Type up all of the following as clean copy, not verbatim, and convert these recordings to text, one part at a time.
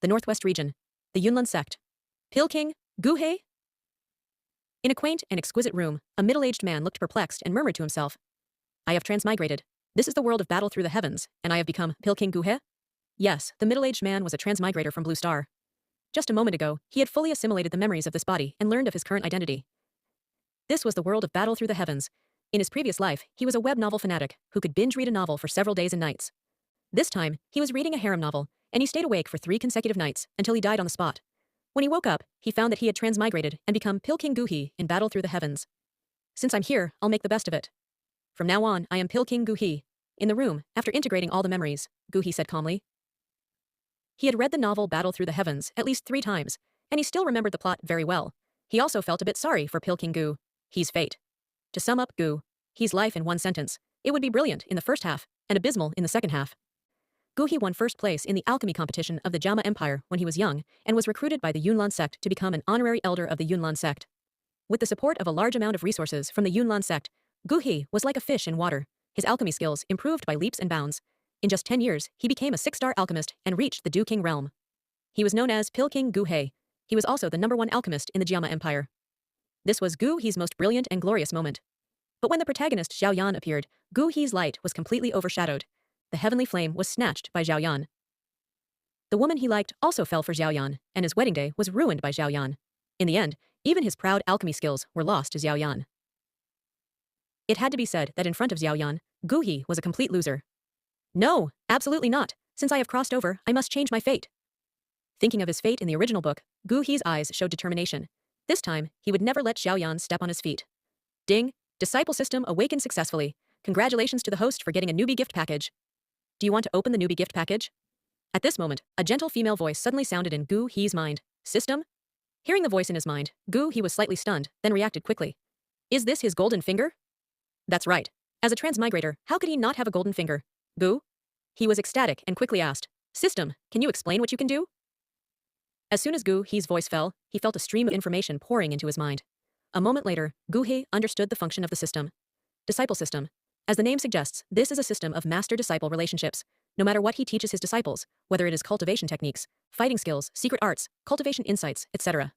The Northwest region. The Yunlin sect. Pilking, Guhe? In a quaint and exquisite room, a middle-aged man looked perplexed and murmured to himself. I have transmigrated. This is the world of battle through the heavens, and I have become Pilking Guhe? Yes, the middle-aged man was a transmigrator from Blue Star. Just a moment ago, he had fully assimilated the memories of this body and learned of his current identity. This was the world of battle through the heavens. In his previous life, he was a web novel fanatic who could binge read a novel for several days and nights. This time, he was reading a harem novel, and he stayed awake for 3 consecutive nights until he died on the spot. When he woke up, he found that he had transmigrated and become Pilking Guhi in battle through the heavens. Since I'm here, I'll make the best of it. From now on, I am Pilking Guhi. In the room, after integrating all the memories, Guhi said calmly. He had read the novel Battle Through the Heavens at least 3 times, and he still remembered the plot very well. He also felt a bit sorry for Pilking Gu. He's fate. To sum up Gu, he's life in one sentence. It would be brilliant in the first half, and abysmal in the second half. Guhi won first place in the alchemy competition of the Jama Empire when he was young and was recruited by the Yunlan sect to become an honorary elder of the Yunlan sect. With the support of a large amount of resources from the Yunlan sect, Guhi was like a fish in water. His alchemy skills improved by leaps and bounds. In just 10 years, he became a 6-star alchemist and reached the Du King realm. He was known as Pilking Guhe. He was also the #1 alchemist in the Jama Empire. This was Gu He's most brilliant and glorious moment. But when the protagonist Zhao Yan appeared, Gu He's light was completely overshadowed. The heavenly flame was snatched by Zhao Yan. The woman he liked also fell for Zhao Yan, and his wedding day was ruined by Zhao Yan. In the end, even his proud alchemy skills were lost to Zhao Yan. It had to be said that in front of Zhao Yan, Gu He was a complete loser. No, absolutely not. Since I have crossed over, I must change my fate. Thinking of his fate in the original book, Gu He's eyes showed determination. This time, he would never let Zhao Yan step on his feet. Ding! Disciple system awakened successfully. Congratulations to the host for getting a newbie gift package. Do you want to open the newbie gift package? At this moment, a gentle female voice suddenly sounded in Gu He's mind. System? Hearing the voice in his mind, Gu He was slightly stunned, then reacted quickly. Is this his golden finger? That's right. As a transmigrator, how could he not have a golden finger? Gu? He was ecstatic and quickly asked, System, can you explain what you can do? As soon as Gu He's voice fell, he felt a stream of information pouring into his mind. A moment later, Gu He understood the function of the system. Disciple system. As the name suggests, this is a system of master-disciple relationships. No matter what he teaches his disciples, whether it is cultivation techniques, fighting skills, secret arts, cultivation insights, etc.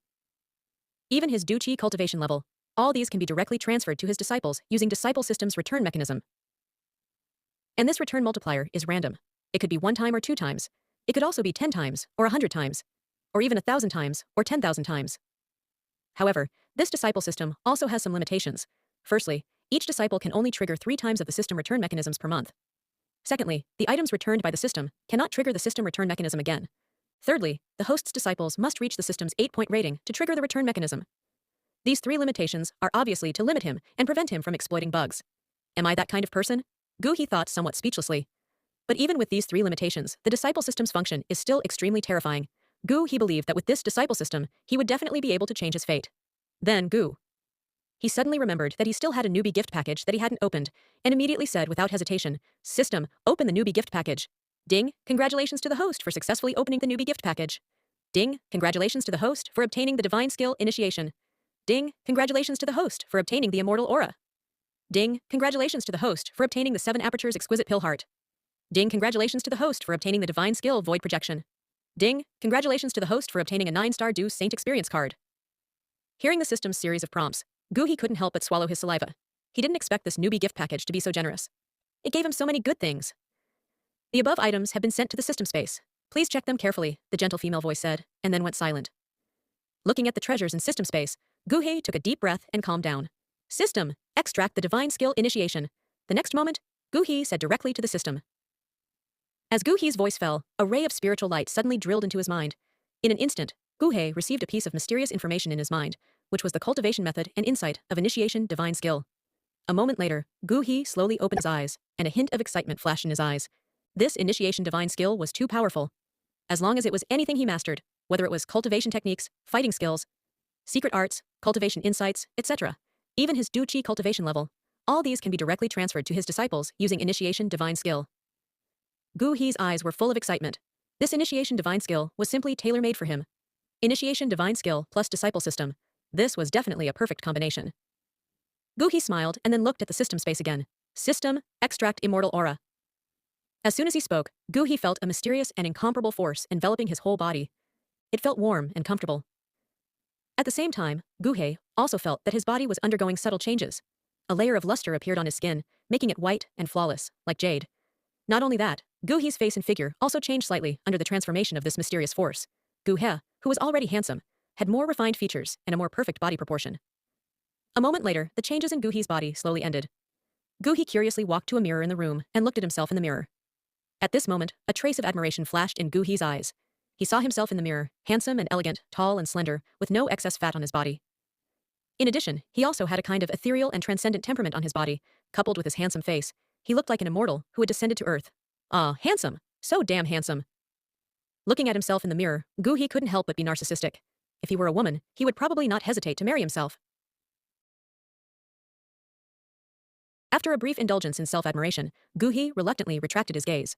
Even his Du Qi cultivation level, all these can be directly transferred to his disciples using disciple system's return mechanism. And this return multiplier is random. It could be 1 time or 2 times. It could also be 10 times, or 100 times, or even 1,000 times, or 10,000 times. However, this disciple system also has some limitations. Firstly, each disciple can only trigger 3 times of the system return mechanisms per month. Secondly, the items returned by the system cannot trigger the system return mechanism again. Thirdly, the host's disciples must reach the system's 8-point rating to trigger the return mechanism. These 3 limitations are obviously to limit him and prevent him from exploiting bugs. Am I that kind of person? Gu He thought somewhat speechlessly. But even with these 3 limitations, the disciple system's function is still extremely terrifying. Gu He believed that with this disciple system, he would definitely be able to change his fate. Then he suddenly remembered that he still had a newbie gift package that he hadn't opened, and immediately said without hesitation, System, open the newbie gift package. Ding, congratulations to the host for successfully opening the newbie gift package. Ding, congratulations to the host for obtaining the divine skill initiation. Ding, congratulations to the host for obtaining the immortal aura. Ding, congratulations to the host for obtaining the 7 apertures exquisite pill heart. Ding, congratulations to the host for obtaining the divine skill void projection. Ding, congratulations to the host for obtaining a 9-star Du Saint experience card. Hearing the system's series of prompts, Gu He couldn't help but swallow his saliva. He didn't expect this newbie gift package to be so generous. It gave him so many good things. The above items have been sent to the system space. Please check them carefully, the gentle female voice said, and then went silent. Looking at the treasures in system space, Gu He took a deep breath and calmed down. System, extract the divine skill initiation. The next moment, Gu He said directly to the system. As Gu He's voice fell, a ray of spiritual light suddenly drilled into his mind. In an instant, Gu He received a piece of mysterious information in his mind, which was the cultivation method and insight of initiation divine skill. A moment later, Gu He slowly opened his eyes, and a hint of excitement flashed in his eyes. This initiation divine skill was too powerful. As long as it was anything he mastered, whether it was cultivation techniques, fighting skills, secret arts, cultivation insights, etc., even his Du Qi cultivation level, all these can be directly transferred to his disciples using initiation divine skill. Gu He's eyes were full of excitement. This initiation divine skill was simply tailor-made for him. Initiation divine skill plus disciple system. This was definitely a perfect combination. Gu He smiled and then looked at the system space again. System, extract immortal aura. As soon as he spoke, Gu He felt a mysterious and incomparable force enveloping his whole body. It felt warm and comfortable. At the same time, Gu He also felt that his body was undergoing subtle changes. A layer of luster appeared on his skin, making it white and flawless, like jade. Not only that, Gu He's face and figure also changed slightly under the transformation of this mysterious force. Gu He, who was already handsome, had more refined features and a more perfect body proportion. A moment later, the changes in Gu He's body slowly ended. Gu He curiously walked to a mirror in the room and looked at himself in the mirror. At this moment, a trace of admiration flashed in Gu He's eyes. He saw himself in the mirror, handsome and elegant, tall and slender, with no excess fat on his body. In addition, he also had a kind of ethereal and transcendent temperament on his body, coupled with his handsome face. He looked like an immortal who had descended to earth. Ah, handsome! So damn handsome! Looking at himself in the mirror, Gu He couldn't help but be narcissistic. If he were a woman, he would probably not hesitate to marry himself. After a brief indulgence in self-admiration, Gu He reluctantly retracted his gaze.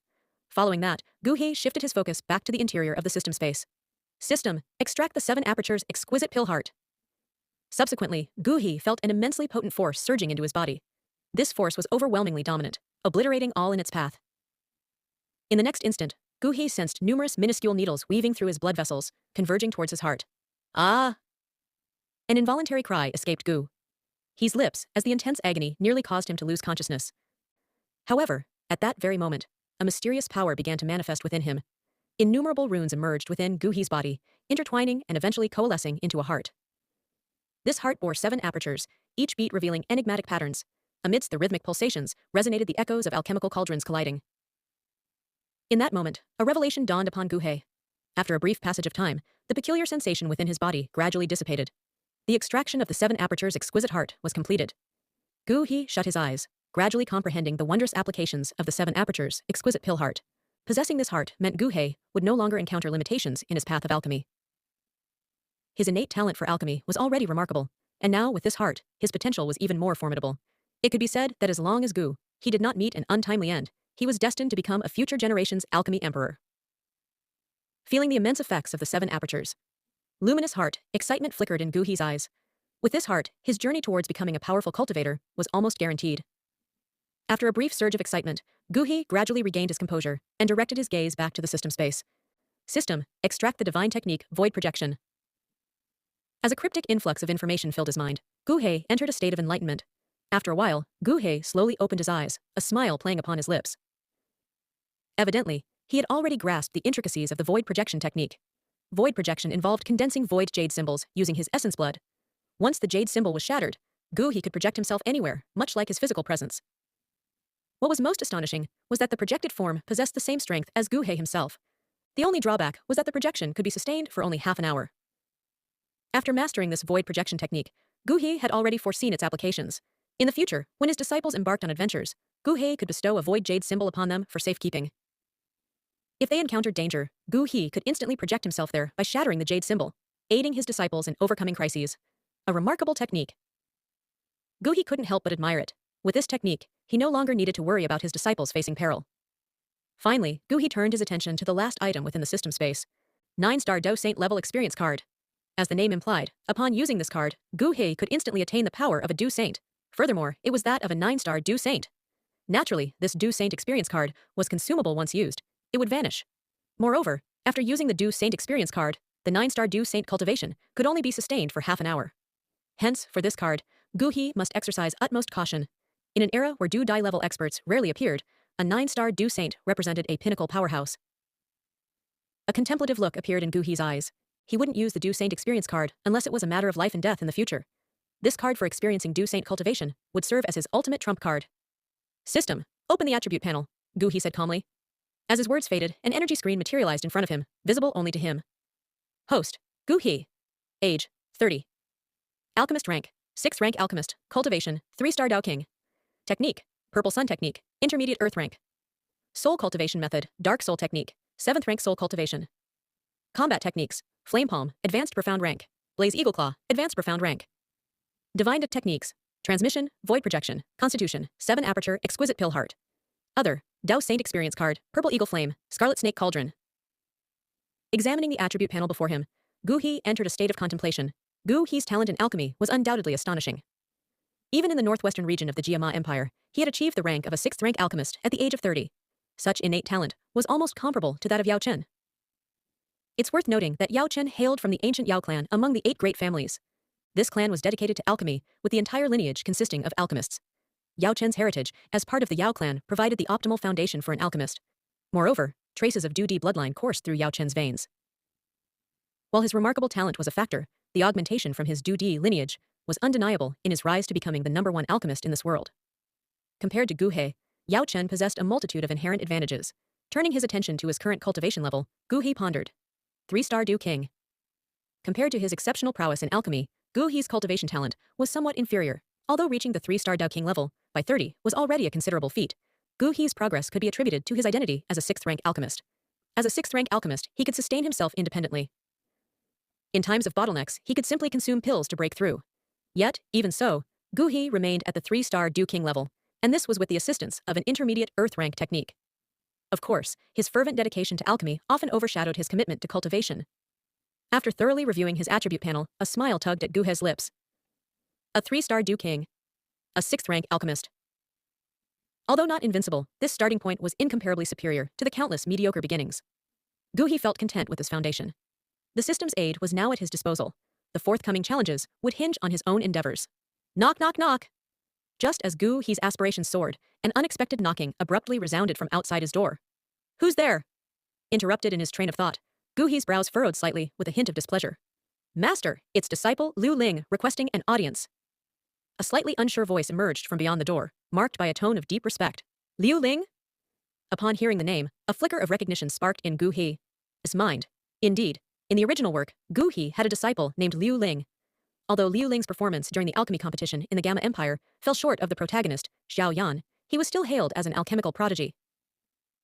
Following that, Gu He shifted his focus back to the interior of the system space. System, extract the 7 apertures exquisite pill heart. Subsequently, Gu He felt an immensely potent force surging into his body. This force was overwhelmingly dominant, obliterating all in its path. In the next instant, Gu He sensed numerous minuscule needles weaving through his blood vessels, converging towards his heart. Ah! An involuntary cry escaped Gu He's lips as the intense agony nearly caused him to lose consciousness. However, at that very moment, a mysterious power began to manifest within him. Innumerable runes emerged within Gu He's body, intertwining and eventually coalescing into a heart. This heart bore 7 apertures, each beat revealing enigmatic patterns. Amidst the rhythmic pulsations resonated the echoes of alchemical cauldrons colliding. In that moment, a revelation dawned upon Gu He. After a brief passage of time, the peculiar sensation within his body gradually dissipated. The extraction of the 7 apertures exquisite heart was completed. Gu He shut his eyes, gradually comprehending the wondrous applications of the 7 apertures exquisite pill heart. Possessing this heart meant Gu He would no longer encounter limitations in his path of alchemy. His innate talent for alchemy was already remarkable, and now with this heart, his potential was even more formidable. It could be said that as long as Gu He did not meet an untimely end, he was destined to become a future generation's alchemy emperor. Feeling the immense effects of the 7 apertures, luminous heart, excitement flickered in Gu He's eyes. With this heart, his journey towards becoming a powerful cultivator was almost guaranteed. After a brief surge of excitement, Gu He gradually regained his composure and directed his gaze back to the system space. System, extract the divine technique, void projection. As a cryptic influx of information filled his mind, Gu He entered a state of enlightenment. After a while, Gu He slowly opened his eyes, a smile playing upon his lips. Evidently, he had already grasped the intricacies of the void projection technique. Void projection involved condensing void jade symbols using his essence blood. Once the jade symbol was shattered, Gu He could project himself anywhere, much like his physical presence. What was most astonishing was that the projected form possessed the same strength as Gu He himself. The only drawback was that the projection could be sustained for only half an hour. After mastering this void projection technique, Gu He had already foreseen its applications. In the future, when his disciples embarked on adventures, Gu He could bestow a void jade symbol upon them for safekeeping. If they encountered danger, Gu He could instantly project himself there by shattering the jade symbol, aiding his disciples in overcoming crises. A remarkable technique. Gu He couldn't help but admire it. With this technique, he no longer needed to worry about his disciples facing peril. Finally, Gu He turned his attention to the last item within the system space. 9-star Do Saint level experience card. As the name implied, upon using this card, Gu He could instantly attain the power of a Do Saint. Furthermore, it was that of a 9-star Do Saint. Naturally, this Do Saint experience card was consumable once used. It would vanish. Moreover, after using the Do Saint experience card, the 9-star Do Saint cultivation could only be sustained for half an hour. Hence, for this card, Gu He must exercise utmost caution. In an era where Do Dai level experts rarely appeared, a 9-star Do Saint represented a pinnacle powerhouse. A contemplative look appeared in Gu He's eyes. He wouldn't use the Do Saint experience card unless it was a matter of life and death in the future. This card for experiencing Do Saint cultivation would serve as his ultimate trump card. System, open the attribute panel, Gu He said calmly. As his words faded, an energy screen materialized in front of him, visible only to him. Host, Gu He. Age, 30. Alchemist rank, 6th rank alchemist, cultivation, 3-star Dao King. Technique, Purple Sun technique, intermediate earth rank. Soul cultivation method, Dark Soul technique, 7th rank soul cultivation. Combat techniques, Flame Palm, advanced profound rank. Blaze Eagle Claw, advanced profound rank. Divine techniques, transmission, void projection, constitution, 7 aperture, exquisite pill heart. Other, Dao Saint experience card, Purple Eagle Flame, Scarlet Snake Cauldron. Examining the attribute panel before him, Gu He entered a state of contemplation. Gu He's talent in alchemy was undoubtedly astonishing. Even in the northwestern region of the Jiama Empire, he had achieved the rank of a 6th rank alchemist at the age of 30. Such innate talent was almost comparable to that of Yao Chen. It's worth noting that Yao Chen hailed from the ancient Yao clan among the 8 great families. This clan was dedicated to alchemy, with the entire lineage consisting of alchemists. Yao Chen's heritage, as part of the Yao clan, provided the optimal foundation for an alchemist. Moreover, traces of Btth bloodline coursed through Yao Chen's veins. While his remarkable talent was a factor, the augmentation from his Btth lineage was undeniable in his rise to becoming the #1 alchemist in this world. Compared to Gu He, Yao Chen possessed a multitude of inherent advantages. Turning his attention to his current cultivation level, Gu He pondered. 3-star Du King. Compared to his exceptional prowess in alchemy, Gu He's cultivation talent was somewhat inferior. Although reaching the 3-star Dao King level by 30 was already a considerable feat, Gu He's progress could be attributed to his identity as a 6th-rank alchemist. As a 6th-rank alchemist, he could sustain himself independently. In times of bottlenecks, he could simply consume pills to break through. Yet, even so, Gu He remained at the 3-star Du King level, and this was with the assistance of an intermediate Earth rank technique. Of course, his fervent dedication to alchemy often overshadowed his commitment to cultivation. After thoroughly reviewing his attribute panel, a smile tugged at Gu He's lips. A 3-star Du King. A 6th-rank alchemist. Although not invincible, this starting point was incomparably superior to the countless mediocre beginnings. Gu He felt content with his foundation. The system's aid was now at his disposal. The forthcoming challenges would hinge on his own endeavors. Knock, knock, knock! Just as Gu He's aspirations soared, an unexpected knocking abruptly resounded from outside his door. Who's there? Interrupted in his train of thought, Gu He's brows furrowed slightly with a hint of displeasure. Master, it's disciple Liu Ling requesting an audience. A slightly unsure voice emerged from beyond the door, marked by a tone of deep respect. Liu Ling? Upon hearing the name, a flicker of recognition sparked in Gu He's mind. Indeed, in the original work, Gu He had a disciple named Liu Ling. Although Liu Ling's performance during the alchemy competition in the Gamma Empire fell short of the protagonist, Xiao Yan, he was still hailed as an alchemical prodigy.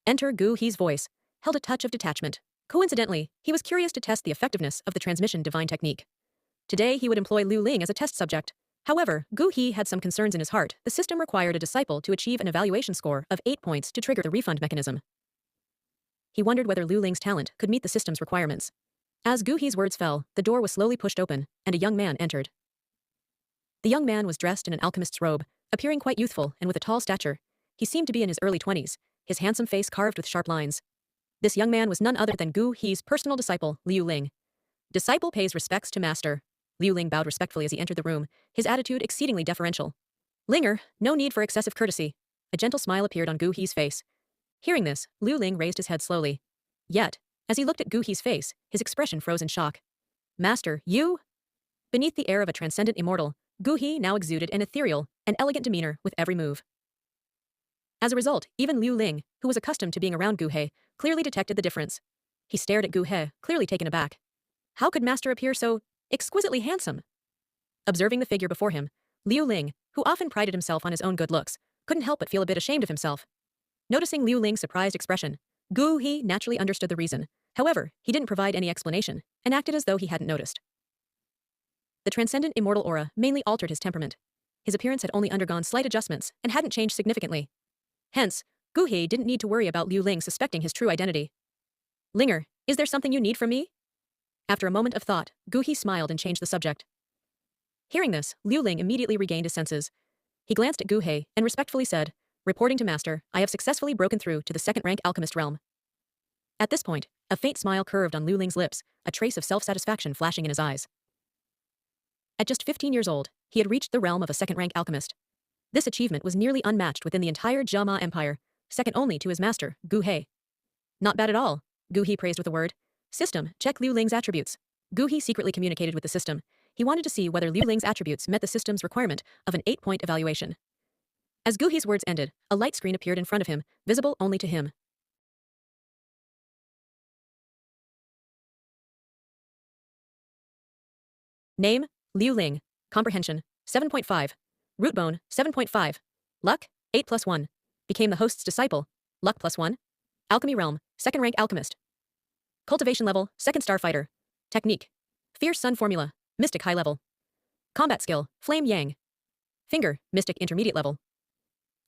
Enter Gu He's voice held a touch of detachment. Coincidentally, he was curious to test the effectiveness of the transmission divine technique. Today he would employ Liu Ling as a test subject. However, Gu He had some concerns in his heart. The system required a disciple to achieve an evaluation score of 8 points to trigger the refund mechanism. He wondered whether Liu Ling's talent could meet the system's requirements. As Gu He's words fell, the door was slowly pushed open, and a young man entered. The young man was dressed in an alchemist's robe, appearing quite youthful and with a tall stature. He seemed to be in his early 20s, his handsome face carved with sharp lines. This young man was none other than Gu He's personal disciple, Liu Ling. Disciple pays respects to master. Liu Ling bowed respectfully as he entered the room, his attitude exceedingly deferential. Linger, no need for excessive courtesy. A gentle smile appeared on Gu He's face. Hearing this, Liu Ling raised his head slowly. Yet, as he looked at Gu He's face, his expression froze in shock. Master, you? Beneath the air of a transcendent immortal, Gu He now exuded an ethereal and elegant demeanor with every move. As a result, even Liu Ling, who was accustomed to being around Gu He, clearly detected the difference. He stared at Gu He, clearly taken aback. How could Master appear so exquisitely handsome? Observing the figure before him, Liu Ling, who often prided himself on his own good looks, couldn't help but feel a bit ashamed of himself. Noticing Liu Ling's surprised expression, Gu He naturally understood the reason. However, he didn't provide any explanation, and acted as though he hadn't noticed. The transcendent immortal aura mainly altered his temperament. His appearance had only undergone slight adjustments and hadn't changed significantly. Hence, Gu He didn't need to worry about Liu Ling suspecting his true identity. Linger, is there something you need from me? After a moment of thought, Gu He smiled and changed the subject. Hearing this, Liu Ling immediately regained his senses. He glanced at Gu He and respectfully said, reporting to Master, I have successfully broken through to the 2nd-rank alchemist realm. At this point, a faint smile curved on Liu Ling's lips, a trace of self-satisfaction flashing in his eyes. At just 15 years old, he had reached the realm of a 2nd-rank alchemist. This achievement was nearly unmatched within the entire Jia Empire, second only to his master, Gu He. Not bad at all, Gu He praised with a word. System, check Liu Ling's attributes. Gu He secretly communicated with the system. He wanted to see whether Liu Ling's attributes met the system's requirement of an 8-point evaluation. As Gu He's words ended, a light screen appeared in front of him, visible only to him. Name, Liu Ling. Comprehension, 7.5. Root bone, 7.5. Luck, 8+1. Became the host's disciple. Luck +1. Alchemy realm, 2nd-rank alchemist. Cultivation level, 2nd starfighter. Technique. Fierce sun formula, mystic high level. Combat skill, flame yang. Finger, mystic intermediate level.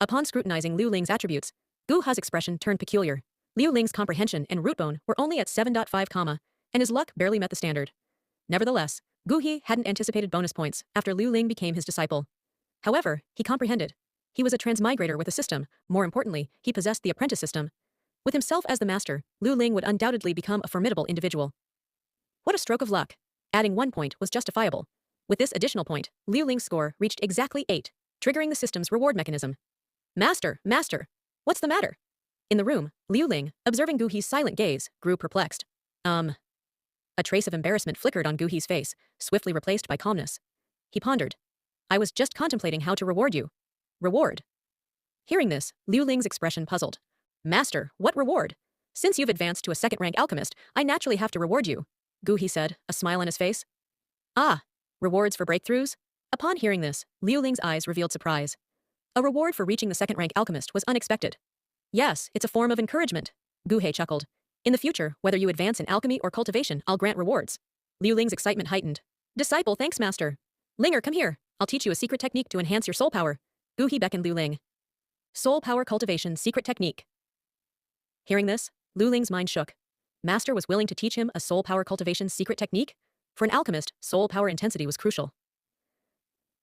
Upon scrutinizing Liu Ling's attributes, Gu He's expression turned peculiar. Liu Ling's comprehension and root bone were only at 7.5, and his luck barely met the standard. Nevertheless, Gu He hadn't anticipated bonus points after Liu Ling became his disciple. However, he comprehended. He was a transmigrator with a system. More importantly, he possessed the apprentice system. With himself as the master, Liu Ling would undoubtedly become a formidable individual. What a stroke of luck. Adding 1 point was justifiable. With this additional point, Liu Ling's score reached exactly 8, triggering the system's reward mechanism. Master, master, what's the matter? In the room, Liu Ling, observing Gu He's silent gaze, grew perplexed. A trace of embarrassment flickered on Gu He's face, swiftly replaced by calmness. He pondered. I was just contemplating how to reward you. Reward? Hearing this, Liu Ling's expression puzzled. Master, what reward? Since you've advanced to a second-rank alchemist, I naturally have to reward you, Gu He said, a smile on his face. Ah, rewards for breakthroughs? Upon hearing this, Liu Ling's eyes revealed surprise. A reward for reaching the second-rank alchemist was unexpected. Yes, it's a form of encouragement, Gu He chuckled. In the future, whether you advance in alchemy or cultivation, I'll grant rewards. Liu Ling's excitement heightened. Disciple, thanks, master. Linger, come here. I'll teach you a secret technique to enhance your soul power. Gu He beckoned Liu Ling. Soul power cultivation secret technique. Hearing this, Liu Ling's mind shook. Master was willing to teach him a soul power cultivation secret technique? For an alchemist, soul power intensity was crucial.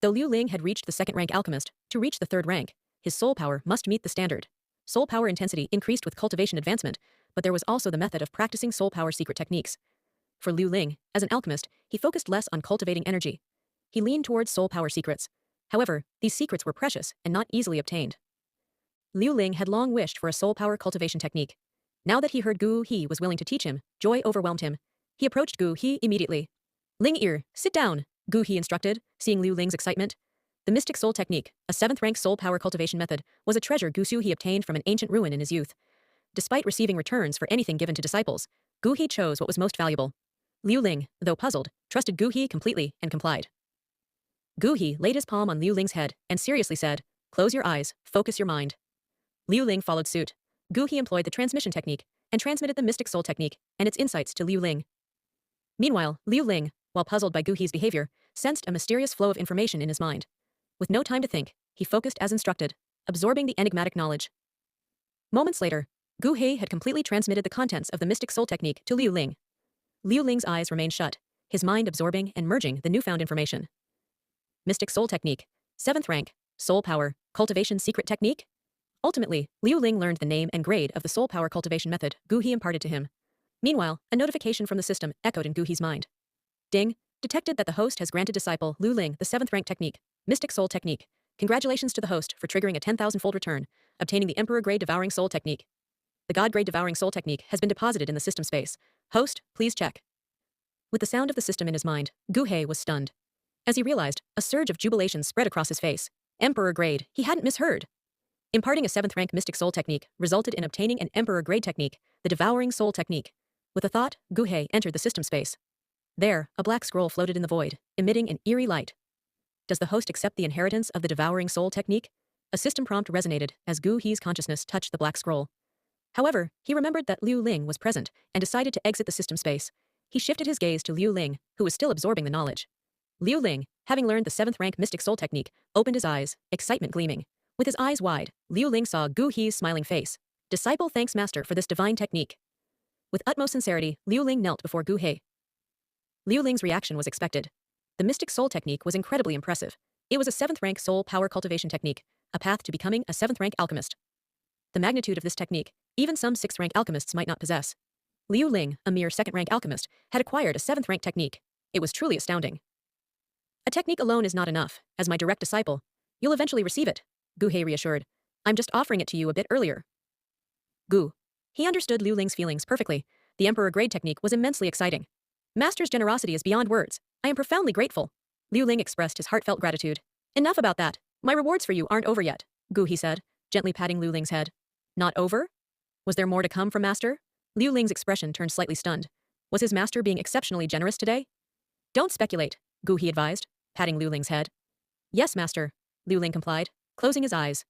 Though Liu Ling had reached the second-rank alchemist, to reach the third rank, his soul power must meet the standard. Soul power intensity increased with cultivation advancement, but there was also the method of practicing soul power secret techniques. For Liu Ling, as an alchemist, he focused less on cultivating energy. He leaned towards soul power secrets. However, these secrets were precious and not easily obtained. Liu Ling had long wished for a soul power cultivation technique. Now that he heard Gu He was willing to teach him, joy overwhelmed him. He approached Gu He immediately. Ling Ear, sit down, Gu He instructed, seeing Liu Ling's excitement. The Mystic Soul Technique, a 7th-rank soul power cultivation method, was a treasure Gu He obtained from an ancient ruin in his youth. Despite receiving returns for anything given to disciples, Gu He chose what was most valuable. Liu Ling, though puzzled, trusted Gu He completely and complied. Gu He laid his palm on Liu Ling's head and seriously said, close your eyes, focus your mind. Liu Ling followed suit. Gu He employed the transmission technique and transmitted the Mystic Soul Technique and its insights to Liu Ling. Meanwhile, Liu Ling, while puzzled by Gu He's behavior, sensed a mysterious flow of information in his mind. With no time to think, he focused as instructed, absorbing the enigmatic knowledge. Moments later, Gu He had completely transmitted the contents of the Mystic Soul Technique to Liu Ling. Liu Ling's eyes remained shut, his mind absorbing and merging the newfound information. Mystic Soul Technique, 7th rank, Soul Power, Cultivation Secret Technique? Ultimately, Liu Ling learned the name and grade of the soul power cultivation method Gu He imparted to him. Meanwhile, a notification from the system echoed in Gu He's mind. Ding, detected that the host has granted disciple Liu Ling the 7th rank technique, Mystic Soul Technique. Congratulations to the host for triggering a 10,000-fold return, obtaining the Emperor-grade Devouring Soul Technique. The God-grade Devouring Soul Technique has been deposited in the system space. Host, please check. With the sound of the system in his mind, Gu He was stunned. As he realized, a surge of jubilation spread across his face. Emperor-grade, he hadn't misheard. Imparting a 7th rank Mystic Soul Technique resulted in obtaining an Emperor-grade technique, the Devouring Soul Technique. With a thought, Gu He entered the system space. There, a black scroll floated in the void, emitting an eerie light. Does the host accept the inheritance of the Devouring Soul Technique? A system prompt resonated as Gu He's consciousness touched the black scroll. However, he remembered that Liu Ling was present and decided to exit the system space. He shifted his gaze to Liu Ling, who was still absorbing the knowledge. Liu Ling, having learned the 7th rank Mystic Soul Technique, opened his eyes, excitement gleaming. With his eyes wide, Liu Ling saw Gu He's smiling face. Disciple thanks master for this divine technique. With utmost sincerity, Liu Ling knelt before Gu He. Liu Ling's reaction was expected. The Mystic Soul Technique was incredibly impressive. It was a 7th rank soul power cultivation technique, a path to becoming a 7th rank alchemist. The magnitude of this technique, even some 6th rank alchemists might not possess. Liu Ling, a mere 2nd rank alchemist, had acquired a 7th rank technique. It was truly astounding. A technique alone is not enough. As my direct disciple, you'll eventually receive it, Gu He reassured. I'm just offering it to you a bit earlier. Gu. He understood Liu Ling's feelings perfectly. The Emperor-grade technique was immensely exciting. Master's generosity is beyond words. I am profoundly grateful. Liu Ling expressed his heartfelt gratitude. Enough about that. My rewards for you aren't over yet, Gu He said, gently patting Liu Ling's head. Not over? Was there more to come from master? Liu Ling's expression turned slightly stunned. Was his master being exceptionally generous today? Don't speculate, Gu He advised, patting Liu Ling's head. Yes, master, Liu Ling complied, closing his eyes.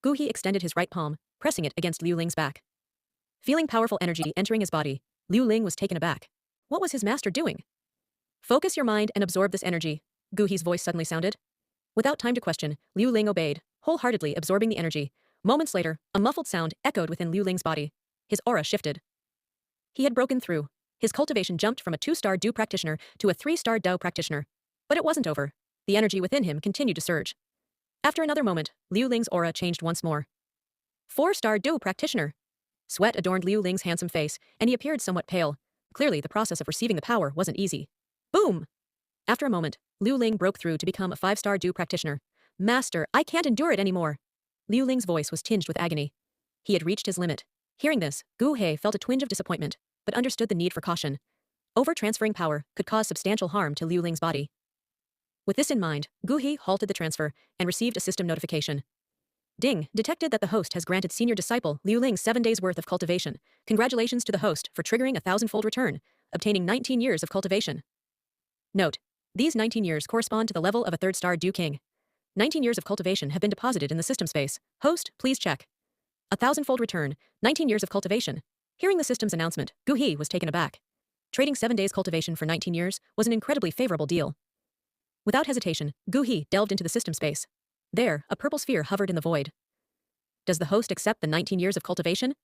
Gu He extended his right palm, pressing it against Liu Ling's back. Feeling powerful energy entering his body, Liu Ling was taken aback. What was his master doing? Focus your mind and absorb this energy, Gu He's voice suddenly sounded. Without time to question, Liu Ling obeyed, wholeheartedly absorbing the energy. Moments later, a muffled sound echoed within Liu Ling's body. His aura shifted. He had broken through. His cultivation jumped from a 2-star Du practitioner to a 3-star Dao practitioner. But it wasn't over. The energy within him continued to surge. After another moment, Liu Ling's aura changed once more. 4-star Du practitioner. Sweat adorned Liu Ling's handsome face, and he appeared somewhat pale. Clearly, the process of receiving the power wasn't easy. Boom! After a moment, Liu Ling broke through to become a 5-star Du practitioner. Master, I can't endure it anymore. Liu Ling's voice was tinged with agony. He had reached his limit. Hearing this, Gu He felt a twinge of disappointment, but understood the need for caution. Over-transferring power could cause substantial harm to Liu Ling's body. With this in mind, Gu He halted the transfer and received a system notification. Ding, detected that the host has granted senior disciple Liu Ling 7 days worth of cultivation. Congratulations to the host for triggering a 1,000-fold return, obtaining 19 years of cultivation. Note, these 19 years correspond to the level of a 3rd-star Du King. 19 years of cultivation have been deposited in the system space. Host, please check. A 1,000-fold return, 19 years of cultivation. Hearing the system's announcement, Gu He was taken aback. Trading 7 days cultivation for 19 years was an incredibly favorable deal. Without hesitation, Gu He delved into the system space. There, a purple sphere hovered in the void. Does the host accept the 19 years of cultivation?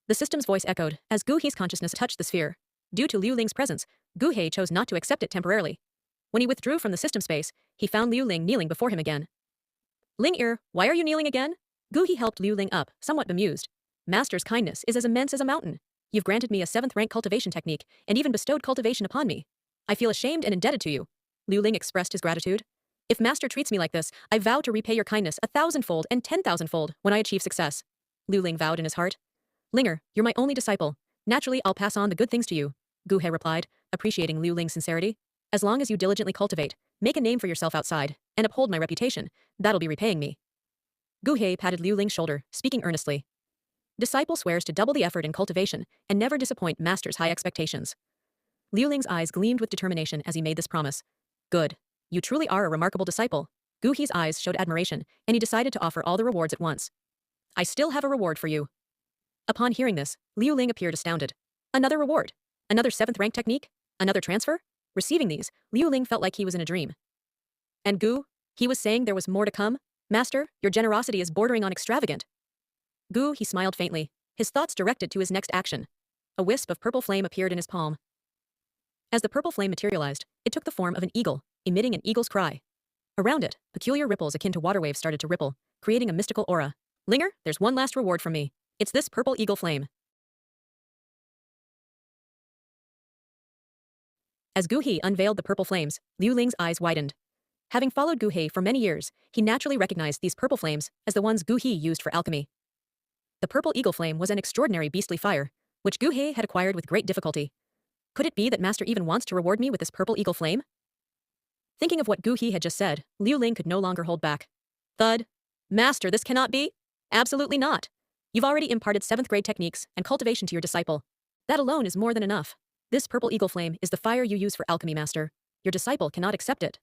The system's voice echoed as Gu He's consciousness touched the sphere. Due to Liu Ling's presence, Gu He chose not to accept it temporarily. When he withdrew from the system space, he found Liu Ling kneeling before him again. Ling-er, why are you kneeling again? Gu He helped Liu Ling up, somewhat bemused. Master's kindness is as immense as a mountain. You've granted me a 7th-rank cultivation technique and even bestowed cultivation upon me. I feel ashamed and indebted to you. Liu Ling expressed his gratitude. If Master treats me like this, I vow to repay your kindness 1,000-fold and 10,000-fold when I achieve success. Liu Ling vowed in his heart. Linger, you're my only disciple. Naturally, I'll pass on the good things to you, Gu He replied, appreciating Liu Ling's sincerity. As long as you diligently cultivate, make a name for yourself outside, and uphold my reputation, that'll be repaying me. Gu He patted Liu Ling's shoulder, speaking earnestly. Disciple swears to double the effort in cultivation and never disappoint Master's high expectations. Liu Ling's eyes gleamed with determination as he made this promise. Good. You truly are a remarkable disciple. Gu He's eyes showed admiration, and he decided to offer all the rewards at once. I still have a reward for you. Upon hearing this, Liu Ling appeared astounded. Another reward? Another 7th-rank technique? Another transfer? Receiving these, Liu Ling felt like he was in a dream. And Gu? He was saying there was more to come? Master, your generosity is bordering on extravagant. Gu, he smiled faintly, his thoughts directed to his next action. A wisp of purple flame appeared in his palm. As the purple flame materialized, it took the form of an eagle, emitting an eagle's cry. Around it, peculiar ripples akin to water waves started to ripple, creating a mystical aura. Linger, there's one last reward from me. It's this purple eagle flame. As Gu He unveiled the purple flames, Liu Ling's eyes widened. Having followed Gu He for many years, he naturally recognized these purple flames as the ones Gu He used for alchemy. The purple eagle flame was an extraordinary beastly fire, which Gu He had acquired with great difficulty. Could it be that Master even wants to reward me with this purple eagle flame? Thinking of what Gu He had just said, Liu Ling could no longer hold back. Thud. Master, this cannot be? Absolutely not. You've already imparted 7th-grade techniques and cultivation to your disciple. That alone is more than enough. This purple eagle flame is the fire you use for alchemy, Master. Your disciple cannot accept it.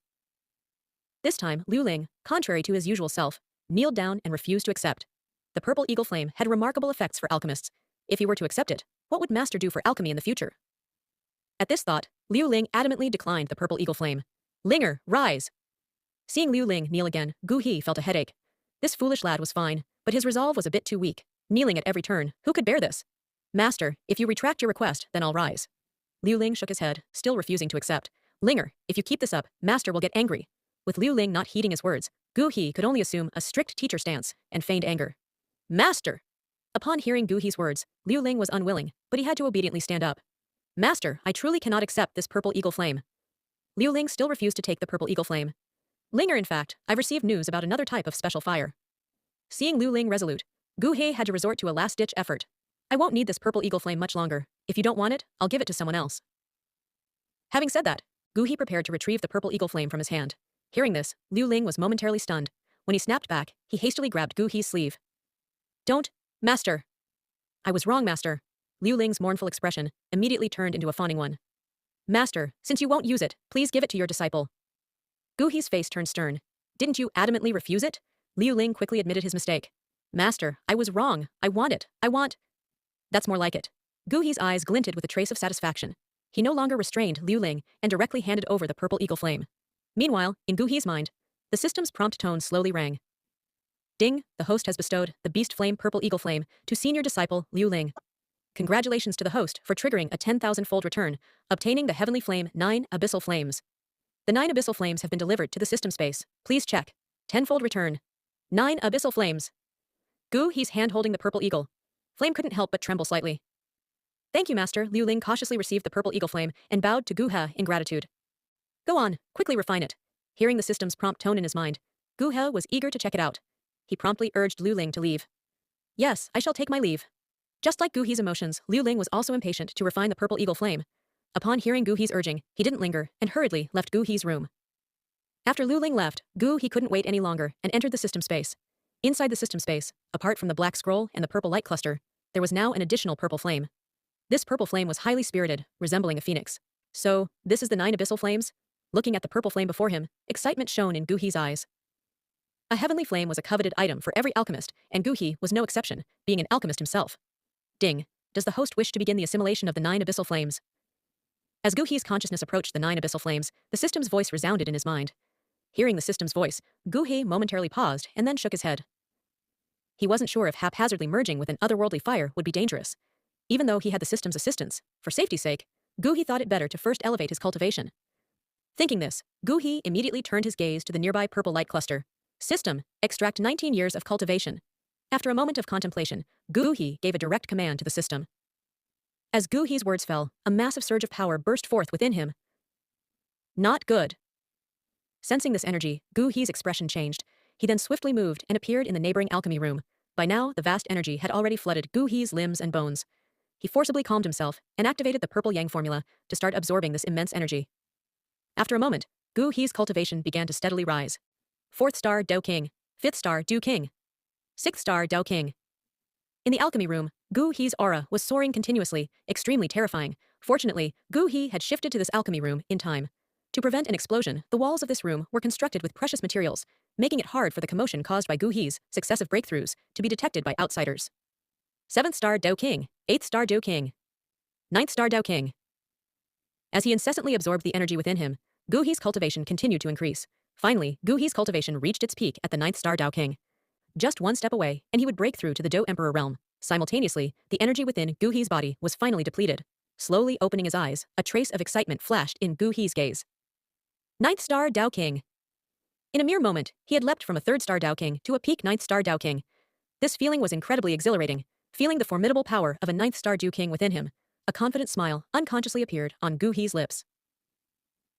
This time, Liu Ling, contrary to his usual self, kneeled down and refused to accept. The purple eagle flame had remarkable effects for alchemists. If he were to accept it, what would Master do for alchemy in the future? At this thought, Liu Ling adamantly declined the purple eagle flame. Linger, rise! Seeing Liu Ling kneel again, Gu He felt a headache. This foolish lad was fine, but his resolve was a bit too weak, kneeling at every turn. Who could bear this? Master, if you retract your request, then I'll rise. Liu Ling shook his head, still refusing to accept. Linger, if you keep this up, Master will get angry. With Liu Ling not heeding his words, Gu He could only assume a strict teacher stance and feigned anger. Master! Upon hearing Gu He's words, Liu Ling was unwilling, but he had to obediently stand up. Master, I truly cannot accept this purple eagle flame. Liu Ling still refused to take the purple eagle flame. Linger, in fact, I've received news about another type of special fire. Seeing Liu Ling resolute, Gu He had to resort to a last-ditch effort. I won't need this purple eagle flame much longer. If you don't want it, I'll give it to someone else. Having said that, Gu He prepared to retrieve the purple eagle flame from his hand. Hearing this, Liu Ling was momentarily stunned. When he snapped back, he hastily grabbed Gu He's sleeve. Don't, Master. I was wrong, Master. Liu Ling's mournful expression immediately turned into a fawning one. Master, since you won't use it, please give it to your disciple. Gu He's face turned stern. Didn't you adamantly refuse it? Liu Ling quickly admitted his mistake. Master, I was wrong. I want it. I want... That's more like it. Gu He's eyes glinted with a trace of satisfaction. He no longer restrained Liu Ling and directly handed over the purple eagle flame. Meanwhile, in Gu He's mind, the system's prompt tone slowly rang. Ding, the host has bestowed the beast flame purple eagle flame to senior disciple Liu Ling. Congratulations to the host for triggering a 10,000-fold return, obtaining the heavenly flame 9 abyssal flames. The 9 abyssal flames have been delivered to the system space. Please check. 10-fold return. 9 abyssal flames. Gu He's hand holding the purple eagle. Flame couldn't help but tremble slightly. Thank you, Master. Liu Ling cautiously received the purple eagle flame and bowed to Gu He in gratitude. Go on, quickly refine it. Hearing the system's prompt tone in his mind, Gu He was eager to check it out. He promptly urged Liu Ling to leave. Yes, I shall take my leave. Just like Gu He's emotions, Liu Ling was also impatient to refine the purple eagle flame. Upon hearing Gu He's urging, he didn't linger and hurriedly left Gu He's room. After Liu Ling left, Gu He couldn't wait any longer and entered the system space. Inside the system space, apart from the black scroll and the purple light cluster, there was now an additional purple flame. This purple flame was highly spirited, resembling a phoenix. So, this is the 9 abyssal flames? Looking at the purple flame before him, excitement shone in Gu He's eyes. A heavenly flame was a coveted item for every alchemist, and Gu He was no exception, being an alchemist himself. Ding. Does the host wish to begin the assimilation of the 9 abyssal flames? As Gu He's consciousness approached the 9 abyssal flames, the system's voice resounded in his mind. Hearing the system's voice, Gu He momentarily paused and then shook his head. He wasn't sure if haphazardly merging with an otherworldly fire would be dangerous. Even though he had the system's assistance, for safety's sake, Gu He thought it better to first elevate his cultivation. Thinking this, Gu He immediately turned his gaze to the nearby purple light cluster. System, extract 19 years of cultivation. After a moment of contemplation, Gu He gave a direct command to the system. As Gu He's words fell, a massive surge of power burst forth within him. Not good. Sensing this energy, Gu He's expression changed. He then swiftly moved and appeared in the neighboring alchemy room. By now, the vast energy had already flooded Gu He's limbs and bones. He forcibly calmed himself and activated the purple yang formula to start absorbing this immense energy. After a moment, Gu He's cultivation began to steadily rise. 4th star Dao King, 5th star Du King, 6th star Dao King. In the alchemy room, Gu He's aura was soaring continuously, extremely terrifying. Fortunately, Gu He had shifted to this alchemy room in time. To prevent an explosion, the walls of this room were constructed with precious materials, making it hard for the commotion caused by Gu He's successive breakthroughs to be detected by outsiders. 7th star Dao King, 8th star Dao King, 9th star Dao King. As he incessantly absorbed the energy within him, Gu He's cultivation continued to increase. Finally, Gu He's cultivation reached its peak at the 9th star Dao King. Just one step away, and he would break through to the Dao Emperor realm. Simultaneously, the energy within Gu He's body was finally depleted. Slowly opening his eyes, a trace of excitement flashed in Gu He's gaze. 9th star Dao King. In a mere moment, he had leapt from a 3rd star Dao King to a peak 9th star Dao King. This feeling was incredibly exhilarating. Feeling the formidable power of a 9th star Dao King within him, a confident smile unconsciously appeared on Gu He's lips.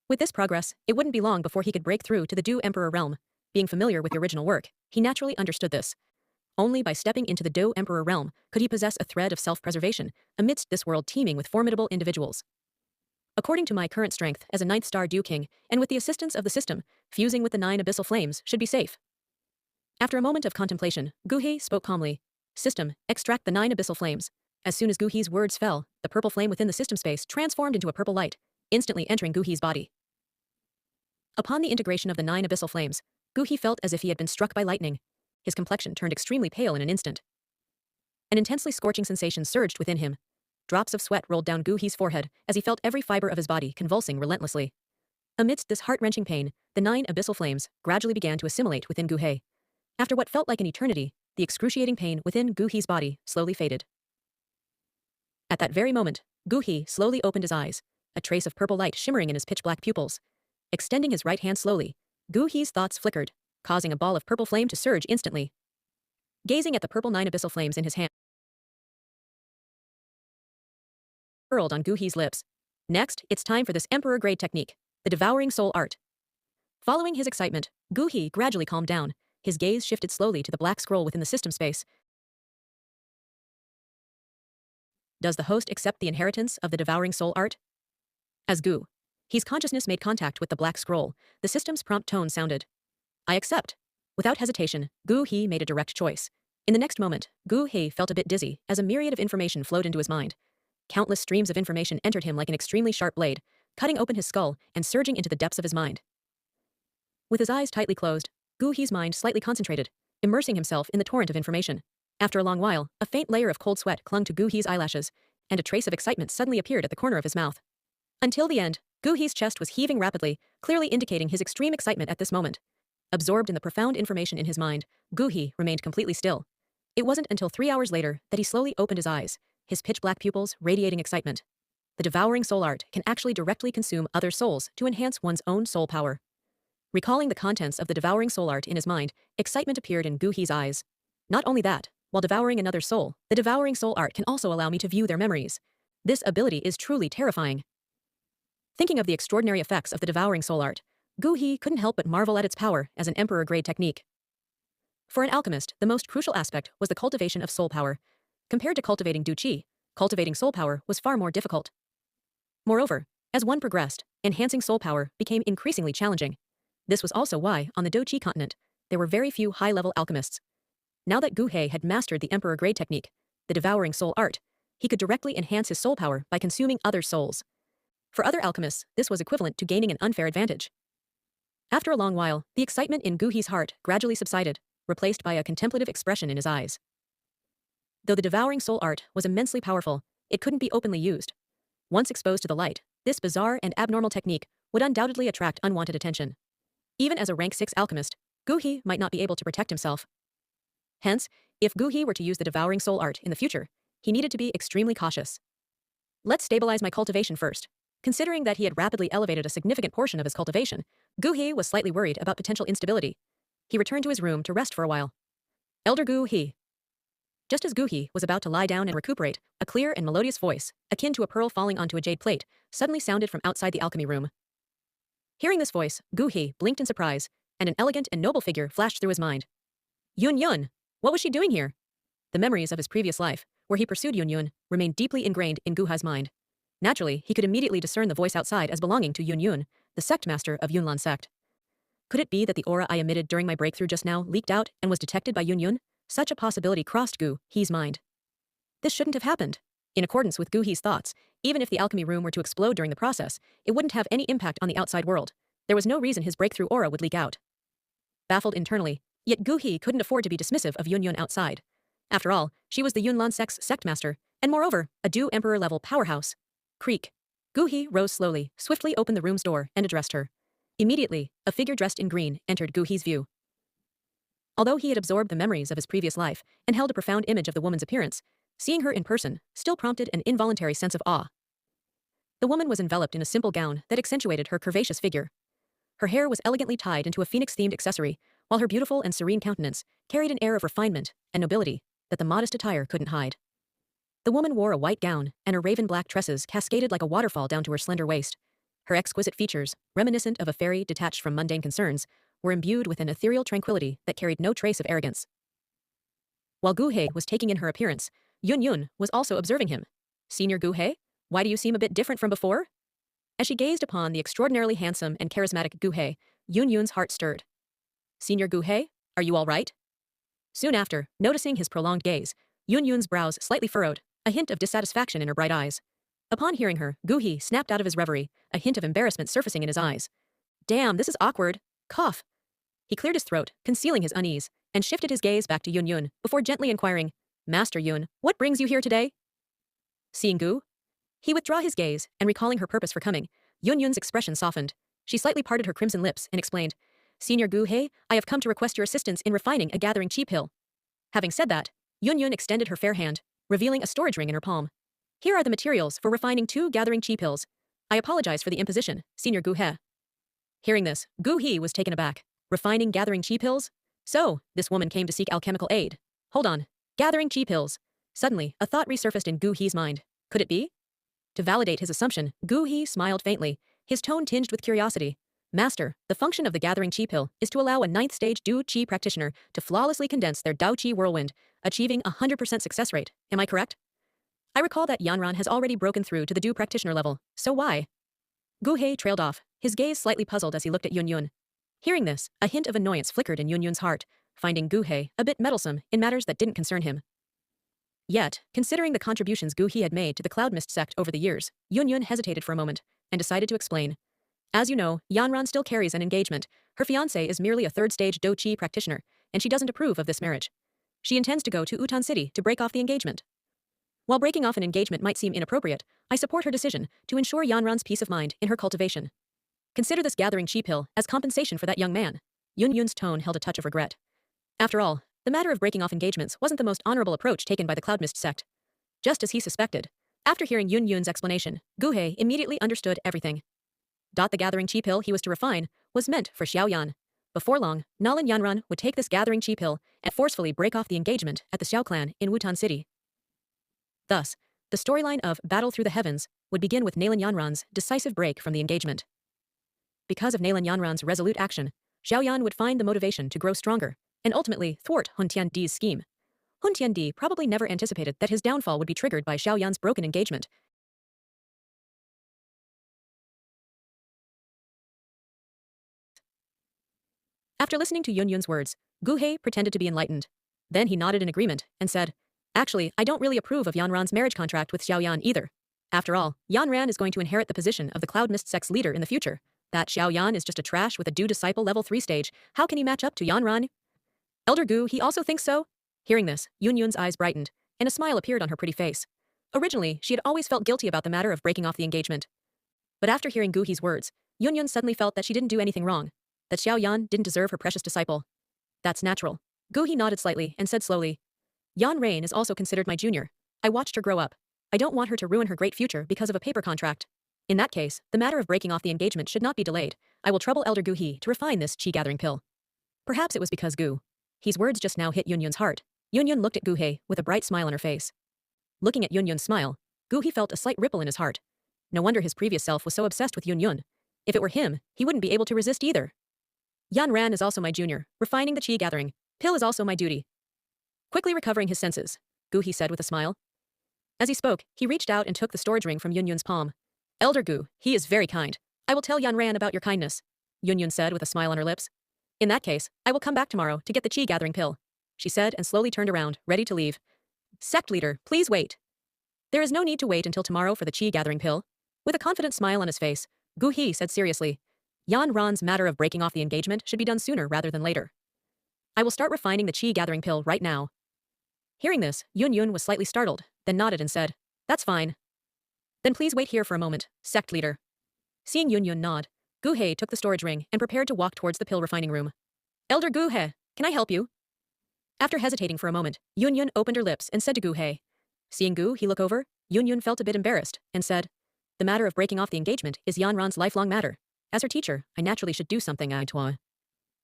With this progress, it wouldn't be long before he could break through to the Dao Emperor realm. Being familiar with the original work, he naturally understood this. Only by stepping into the Dao Emperor realm could he possess a thread of self-preservation amidst this world teeming with formidable individuals. According to my current strength as a 9th star Dao King, and with the assistance of the system, fusing with the 9 abyssal flames should be safe. After a moment of contemplation, Gu He spoke calmly. System, extract the 9 abyssal flames. As soon as Gu He's words fell, the purple flame within the system space transformed into a purple light, instantly entering Gu He's body. Upon the integration of the 9 abyssal flames, Gu He felt as if he had been struck by lightning. His complexion turned extremely pale in an instant. An intensely scorching sensation surged within him. Drops of sweat rolled down Gu He's forehead as he felt every fiber of his body convulsing relentlessly. Amidst this heart-wrenching pain, the 9 abyssal flames gradually began to assimilate within Gu He. After what felt like an eternity, the excruciating pain within Gu He's body slowly faded. At that very moment, Gu He slowly opened his eyes, a trace of purple light shimmering in his pitch-black pupils. Extending his right hand slowly, Gu He's thoughts flickered, causing a ball of purple flame to surge instantly. Gazing at the purple 9 abyssal flames in his hand, curled on Gu He's lips. Next, it's time for this emperor-grade technique, the devouring soul art. Following his excitement, Gu He gradually calmed down. His gaze shifted slowly to the black scroll within the system space. Does the host accept the inheritance of the devouring soul art? As Gu He's consciousness made contact with the black scroll, the system's prompt tone sounded. I accept. Without hesitation, Gu He made a direct choice. In the next moment, Gu He felt a bit dizzy as a myriad of information flowed into his mind. Countless streams of information entered him like an extremely sharp blade, cutting open his skull and surging into the depths of his mind. With his eyes tightly closed, Gu He's mind slightly concentrated, immersing himself in the torrent of information. After a long while, a faint layer of cold sweat clung to Gu He's eyelashes, and a trace of excitement suddenly appeared at the corner of his mouth. Until the end, Gu He's chest was heaving rapidly, clearly indicating his extreme excitement at this moment. Absorbed in the profound information in his mind, Gu He remained completely still. It wasn't until 3 hours later that he slowly opened his eyes, his pitch-black pupils radiating excitement. The devouring soul art can actually directly consume other souls to enhance one's own soul power. Recalling the contents of the devouring soul art in his mind, excitement appeared in Gu He's eyes. Not only that, While devouring another's soul, the devouring soul art can also allow me to view their memories. This ability is truly terrifying. Thinking of the extraordinary effects of the devouring soul art, Gu-hee couldn't help but marvel at its power as an emperor-grade technique. For an alchemist, the most crucial aspect was the cultivation of soul power. Compared to cultivating Du-chi, cultivating soul power was far more difficult. Moreover, as one progressed, enhancing soul power became increasingly challenging. This was also why, on the Do-chi continent, there were very few high-level alchemists. Now that Gu-hei had mastered the emperor-grade technique, the devouring soul art, he could directly enhance his soul power by consuming other souls. For other alchemists, this was equivalent to gaining an unfair advantage. After a long while, the excitement in Gu-hee's heart gradually subsided, replaced by a contemplative expression in his eyes. Though the devouring soul art was immensely powerful, it couldn't be openly used. Once exposed to the light, this bizarre and abnormal technique would undoubtedly attract unwanted attention. Even as a rank 6 alchemist, Gu-hee might not be able to protect himself. Hence, if Gu-hee were to use the devouring soul art in the future, he needed to be extremely cautious. Let's stabilize my cultivation first. Considering that he had rapidly elevated a significant portion of his cultivation, Gu-hee was slightly worried about potential instability. He returned to his room to rest for a while. Elder Gu-hee. Just as Gu-hee was about to lie down and recuperate, a clear and melodious voice, akin to a pearl falling onto a jade plate, suddenly sounded from outside the alchemy room. Hearing this voice, Gu-hee blinked in surprise, and an elegant and noble figure flashed through his mind. Yun-yun! What was she doing here? The memories of his previous life, where he pursued Yun-yun, remained deeply ingrained in Gu-hee's mind. Naturally, he could immediately discern the voice outside as belonging to Yun-yun, the sect master of Yunlan sect. Could it be that the aura I emitted during my breakthrough just now leaked out and was detected by Yun-yun? Such a possibility crossed Gu-hee's mind. This shouldn't have happened. In accordance with Gu-hee's thoughts, even if the alchemy room were to explode during the process, it wouldn't have any impact on the outside world. There was no reason his breakthrough aura would leak out. Baffled internally, yet Gu-hee couldn't afford to be dismissive of Yun-yun outside. After all, she was the Yunlan sect's sect master, and moreover, a Du Emperor-level powerhouse. Creak. Gu-hee rose slowly, swiftly opened the room's door, and addressed her. Immediately, a figure dressed in green entered Gu-hee's view. Although he had absorbed the memories of his previous life and held a profound image of the woman's appearance, seeing her in person still prompted an involuntary sense of awe. The woman was enveloped in a simple gown that accentuated her curvaceous figure. Her hair was elegantly tied into a phoenix-themed accessory, while her beautiful and serene countenance carried an air of refinement and nobility that the modest attire couldn't hide. The woman wore a white gown, and her raven-black tresses cascaded like a waterfall down to her slender waist. Her exquisite features, reminiscent of a fairy detached from mundane concerns, were imbued with an ethereal tranquility that carried no trace of arrogance. While Gu-hei was taking in her appearance, Yun-yun was also observing him. Senior Gu-hei, why do you seem a bit different from before? As she gazed upon the extraordinarily handsome and charismatic Gu-hei, Yun-yun's heart stirred. Senior Gu-hei, are you all right? Soon after, noticing his prolonged gaze, Yun-yun's brows slightly furrowed, a hint of dissatisfaction in her bright eyes. Upon hearing her, Gu-hei snapped out of his reverie, a hint of embarrassment surfacing in his eyes. Damn, this is awkward. Cough. He cleared his throat, concealing his unease, and shifted his gaze back to Yun-yun, before gently inquiring, Master Yun, what brings you here today? Seeing Gu? He withdrew his gaze, and recalling her purpose for coming, Yun-yun's expression softened. She slightly parted her crimson lips and explained, Senior Gu-hei, I have come to request your assistance in refining a gathering chi pill. Having said that, Yun-yun extended her fair hand, revealing a storage ring in her palm. Here are the materials for refining 2 gathering chi pills. I apologize for the imposition, Senior Gu-hei. Hearing this, Gu-hei was taken aback. Refining gathering chi pills? So, this woman came to seek alchemical aid. Hold on. Gathering chi pills. Suddenly, a thought resurfaced in Gu-hei's mind. Could it be? To validate his assumption, Gu-hei smiled faintly, his tone tinged with curiosity. Master, the function of the gathering chi pill is to allow a 9th stage Du Chi practitioner to flawlessly condense their Dao Chi whirlwind, achieving a 100% success rate. Am I correct? I recall that Yanran has already broken through to the Du practitioner level, so why? Gu-hei trailed off, his gaze slightly puzzled as he looked at Yun-yun. Hearing this, a hint of annoyance flickered in Yun-yun's heart, finding Gu-hei a bit meddlesome in matters that didn't concern him. Yet, considering the contributions Gu-hei had made to the Cloud Mist sect over the years, Yun-yun hesitated for a moment, and decided to explain. As you know, Yanran still carries an engagement. Her fiancé is merely a 3rd stage Do Chi practitioner, and she doesn't approve of this marriage. She intends to go to Utan City to break off the engagement. While breaking off an engagement might seem inappropriate, I support her decision to ensure Yanran's peace of mind in her cultivation. Consider this gathering chi pill as compensation for that young man. Yun-yun's tone held a touch of regret. After all, the matter of breaking off engagements wasn't the most honorable approach taken by the Cloud Mist sect. Just as he suspected, after hearing Yun-yun's explanation, Gu-hei immediately understood everything. The gathering chi pill he was to refine was meant for Xiaoyan. Before long, Nalan Yanran would take this gathering chi pill and forcefully break off the engagement at the Xiao clan in Wutan City. Thus, the storyline of Battle Through the Heavens would begin with Nalan Yanran's decisive break from the engagement. Because of Nalan Yanran's resolute action, Xiaoyan would find the motivation to grow stronger and ultimately thwart Hun Tiandi's scheme. Hun Tiandi probably never anticipated that his downfall would be triggered by Xiaoyan's broken engagement. After listening to Yun Yun's words, Gu He pretended to be enlightened. Then he nodded in agreement and said, "Actually, I don't really approve of Yanran's marriage contract with Xiaoyan either. After all, Yanran is going to inherit the position of the Cloud Mist sect's leader in the future. That Xiaoyan is just a trash with a due disciple level 3 stage. How can he match up to Yanran?" Elder Gu, he also thinks so? Hearing this, Yun Yun's eyes brightened, and a smile appeared on her pretty face. Originally, she had always felt guilty about the matter of breaking off the engagement. But after hearing Gu He's words, Yun Yun suddenly felt that she didn't do anything wrong, that Xiaoyan didn't deserve her precious disciple. That's natural. Gu He nodded slightly and said slowly, "Yan Rain is also considered my junior. I watched her grow up. I don't want her to ruin her great future because of a paper contract. In that case, the matter of breaking off the engagement should not be delayed. I will trouble Elder Gu He to refine this chi-gathering pill." Perhaps it was because Gu He's words just now hit Yun Yun's heart. Yun Yun looked at Gu He with a bright smile on her face. Looking at Yun Yun's smile, Gu He felt a slight ripple in his heart. No wonder his previous self was so obsessed with Yun Yun. If it were him, he wouldn't be able to resist either. Yan Ran is also my junior. Refining the chi gathering pill is also my duty. Quickly recovering his senses, Gu He said with a smile. As he spoke, he reached out and took the storage ring from Yun Yun's palm. "Elder Gu, he is very kind. I will tell Yan Ran about your kindness," Yun Yun said with a smile on her lips. "In that case, I will come back tomorrow to get the chi gathering pill," she said and slowly turned around, ready to leave. "Sect leader, please wait." "There is no need to wait until tomorrow for the chi gathering pill." With a confident smile on his face, Gu He said seriously, "Yan Ran's matter of breaking off the engagement should be done sooner rather than later. I will start refining the chi gathering pill right now." Hearing this, Yun Yun was slightly startled, then nodded and said, "That's fine." "Then please wait here for a moment, sect leader." Seeing Yun Yun nod, Gu He took the storage ring and prepared to walk towards the pill refining room. "Elder Gu He, can I help you?" After hesitating for a moment, Yun Yun opened her lips and said to Gu He. Seeing Gu He look over, Yun Yun felt a bit embarrassed and said, "The matter of breaking off the engagement is Yan Ran's lifelong matter. As her teacher, I naturally should do something, I toi."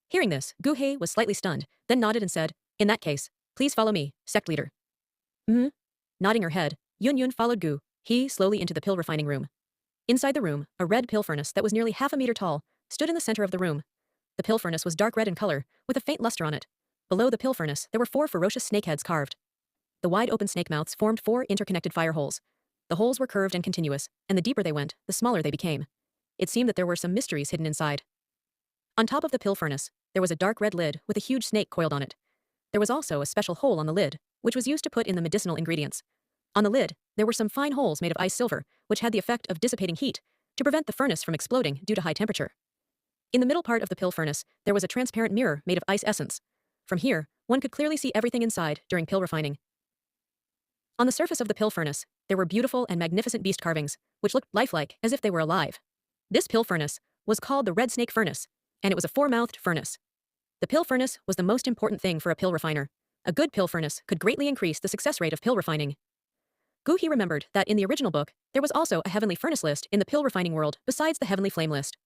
Hearing this, Gu He was slightly stunned, then nodded and said, "In that case, please follow me, sect leader." Nodding her head, Yun Yun followed Gu He slowly into the pill refining room. Inside the room, a red pill furnace that was nearly half a meter tall stood in the center of the room. The pill furnace was dark red in color, with a faint luster on it. Below the pill furnace, there were 4 ferocious snake heads carved. The wide open snake mouths formed 4 interconnected fire holes. The holes were curved and continuous, and the deeper they went, the smaller they became. It seemed that there were some mysteries hidden inside. On top of the pill furnace, there was a dark red lid with a huge snake coiled on it. There was also a special hole on the lid, which was used to put in the medicinal ingredients. On the lid, there were some fine holes made of ice silver, which had the effect of dissipating heat to prevent the furnace from exploding due to high temperature. In the middle part of the pill furnace, there was a transparent mirror made of ice essence. From here, one could clearly see everything inside during pill refining. On the surface of the pill furnace, there were beautiful and magnificent beast carvings, which looked lifelike as if they were alive. This pill furnace was called the Red Snake Furnace, and it was a 4-mouthed furnace. The pill furnace was the most important thing for a pill refiner. A good pill furnace could greatly increase the success rate of pill refining. Gu He remembered that in the original book, there was also a heavenly furnace list in the pill refining world besides the heavenly flame list.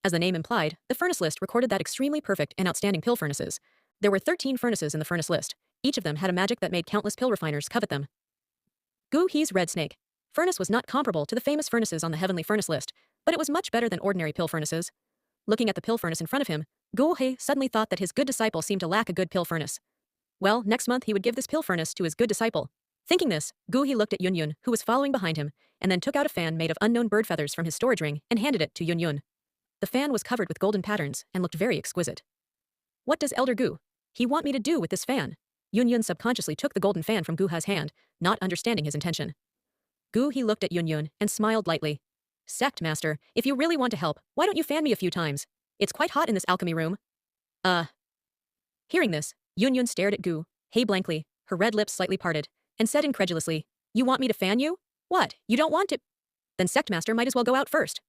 As the name implied, the furnace list recorded that extremely perfect and outstanding pill furnaces. There were 13 furnaces in the furnace list. Each of them had a magic that made countless pill refiners covet them. Gu He's Red Snake Furnace was not comparable to the famous furnaces on the heavenly furnace list, but it was much better than ordinary pill furnaces. Looking at the pill furnace in front of him, Gu He suddenly thought that his good disciple seemed to lack a good pill furnace. Well, next month he would give this pill furnace to his good disciple. Thinking this, Gu He looked at Yun Yun, who was following behind him, and then took out a fan made of unknown bird feathers from his storage ring and handed it to Yun Yun. The fan was covered with golden patterns and looked very exquisite. "What does Elder Gu He want me to do with this fan?" Yun Yun subconsciously took the golden fan from Gu He's hand, not understanding his intention. Gu He looked at Yun Yun and smiled lightly. "Sect master, if you really want to help, why don't you fan me a few times? It's quite hot in this alchemy room." Hearing this, Yun Yun stared at Gu He blankly, her red lips slightly parted, and said incredulously, "You want me to fan you? What, you don't want to? Then sect master might as well go out first."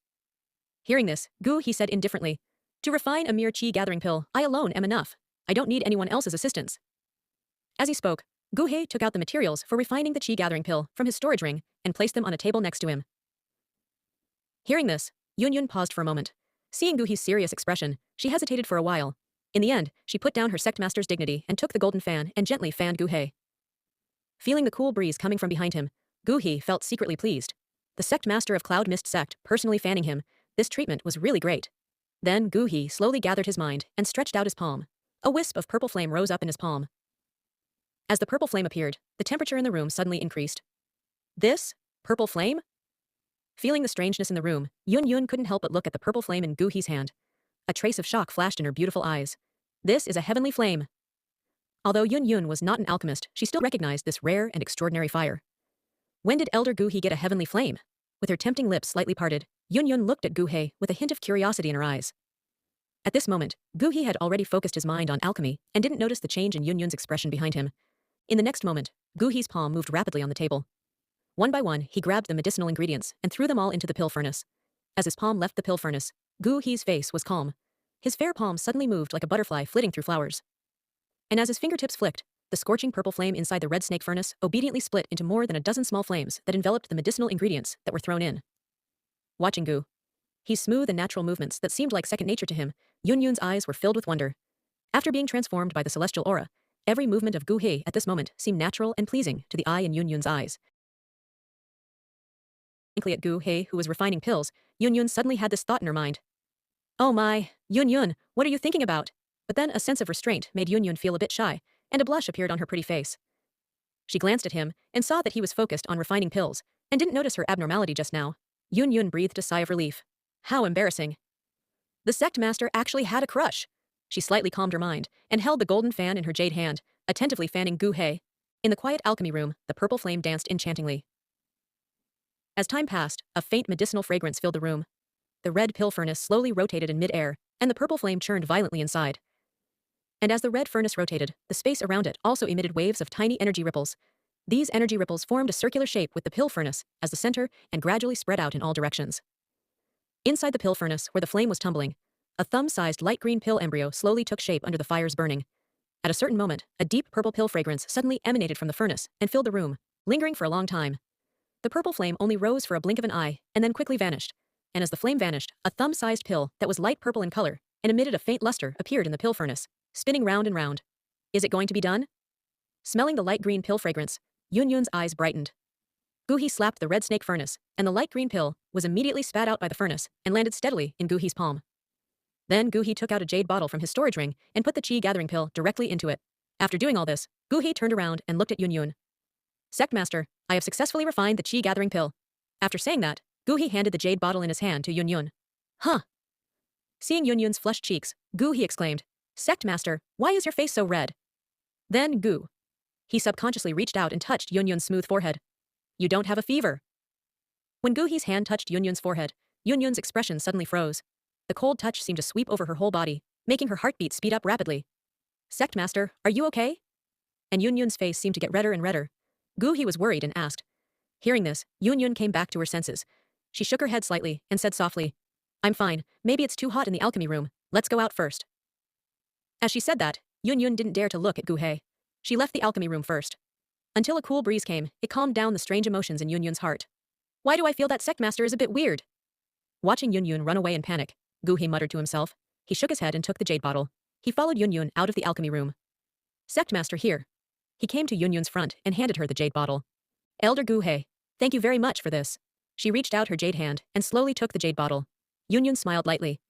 Hearing this, Gu He said indifferently, "To refine a mere chi gathering pill, I alone am enough. I don't need anyone else's assistance." As he spoke, Gu He took out the materials for refining the chi gathering pill from his storage ring and placed them on a table next to him. Hearing this, Yun Yun paused for a moment. Seeing Gu He's serious expression, she hesitated for a while. In the end, she put down her sect master's dignity and took the golden fan and gently fanned Gu He. Feeling the cool breeze coming from behind him, Gu He felt secretly pleased. The sect master of Cloud Mist sect personally fanning him, this treatment was really great. Then Gu He slowly gathered his mind and stretched out his palm. A wisp of purple flame rose up in his palm. As the purple flame appeared, the temperature in the room suddenly increased. This? Purple flame? Feeling the strangeness in the room, Yun couldn't help but look at the purple flame in Gu He's hand. A trace of shock flashed in her beautiful eyes. This is a heavenly flame. Although Yun was not an alchemist, she still recognized this rare and extraordinary fire. When did Elder Gu He get a heavenly flame? With her tempting lips slightly parted, Yun looked at Gu He with a hint of curiosity in her eyes. At this moment, Gu He had already focused his mind on alchemy and didn't notice the change in Yun's expression behind him. In the next moment, Gu He's palm moved rapidly on the table. One by one, he grabbed the medicinal ingredients and threw them all into the pill furnace. As his palm left the pill furnace, Gu He's face was calm. His fair palm suddenly moved like a butterfly flitting through flowers. And as his fingertips flicked, the scorching purple flame inside the red snake furnace obediently split into more than a dozen small flames that enveloped the medicinal ingredients that were thrown in. Watching Gu He's smooth and natural movements that seemed like second nature to him, Yun's eyes were filled with wonder. After being transformed by the celestial aura, every movement of Gu He at this moment seemed natural and pleasing to the eye in Yun's eyes. At Gu He, who was refining pills, Yun suddenly had this thought in her mind. Oh my, Yun, what are you thinking about? But then a sense of restraint made Yun feel a bit shy, and a blush appeared on her pretty face. She glanced at him and saw that he was focused on refining pills, and didn't notice her abnormality just now. Yun breathed a sigh of relief. How embarrassing. The sect master actually had a crush. She slightly calmed her mind, and held the golden fan in her jade hand, attentively fanning Gu He. In the quiet alchemy room, the purple flame danced enchantingly. As time passed, a faint medicinal fragrance filled the room. The red pill furnace slowly rotated in mid-air, and the purple flame churned violently inside. And as the red furnace rotated, the space around it also emitted waves of tiny energy ripples. These energy ripples formed a circular shape with the pill furnace as the center and gradually spread out in all directions. Inside the pill furnace, where the flame was tumbling, a thumb-sized light green pill embryo slowly took shape under the fire's burning. At a certain moment, a deep purple pill fragrance suddenly emanated from the furnace and filled the room, lingering for a long time. The purple flame only rose for a blink of an eye and then quickly vanished. And as the flame vanished, a thumb-sized pill that was light purple in color and emitted a faint luster appeared in the pill furnace, spinning round and round. Is it going to be done? Smelling the light green pill fragrance, Yun's eyes brightened. Gu He slapped the red snake furnace, and the light green pill was immediately spat out by the furnace and landed steadily in Gu He's palm. Then Gu He took out a jade bottle from his storage ring and put the chi gathering pill directly into it. After doing all this, Gu He turned around and looked at Yun. Sect Master, I have successfully refined the chi gathering pill. After saying that, Gu He handed the jade bottle in his hand to Yun. Huh. Seeing Yun's flushed cheeks, Gu He exclaimed, Sect Master, why is your face so red? Then Gu He subconsciously reached out and touched Yun's smooth forehead. You don't have a fever. When Gu He's hand touched Yun's forehead, Yun's expression suddenly froze. The cold touch seemed to sweep over her whole body, making her heartbeat speed up rapidly. Sect Master, are you okay? And Yun's face seemed to get redder and redder. Gu He was worried and asked. Hearing this, Yun came back to her senses. She shook her head slightly and said softly, I'm fine, maybe it's too hot in the alchemy room, let's go out first. As she said that, Yun didn't dare to look at Gu He. She left the alchemy room first. Until a cool breeze came, it calmed down the strange emotions in Yun's heart. Why do I feel that sect master is a bit weird? Watching Yun run away in panic, Gu He muttered to himself. He shook his head and took the jade bottle. He followed Yun out of the alchemy room. Sect master here. He came to Yun's front and handed her the jade bottle. Elder Gu He, thank you very much for this. She reached out her jade hand and slowly took the jade bottle. Yun smiled lightly.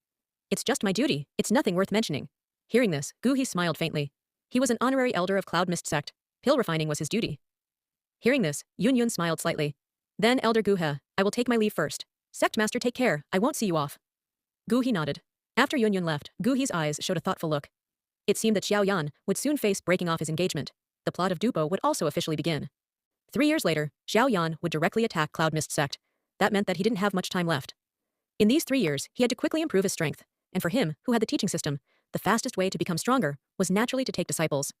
It's just my duty, it's nothing worth mentioning. Hearing this, Gu He smiled faintly. He was an honorary elder of Cloud Mist sect. Pill refining was his duty. Hearing this, Yun smiled slightly. Then Elder Gu He, I will take my leave first. Sect master, take care, I won't see you off. Gu He nodded. After Yun left, Gu He's eyes showed a thoughtful look. It seemed that Xiao Yan would soon face breaking off his engagement. The plot of Dupo would also officially begin. 3 years later, Xiao Yan would directly attack Cloud Mist sect. That meant that he didn't have much time left. In these 3 years, he had to quickly improve his strength, and for him, who had the teaching system, the fastest way to become stronger was naturally to take disciples.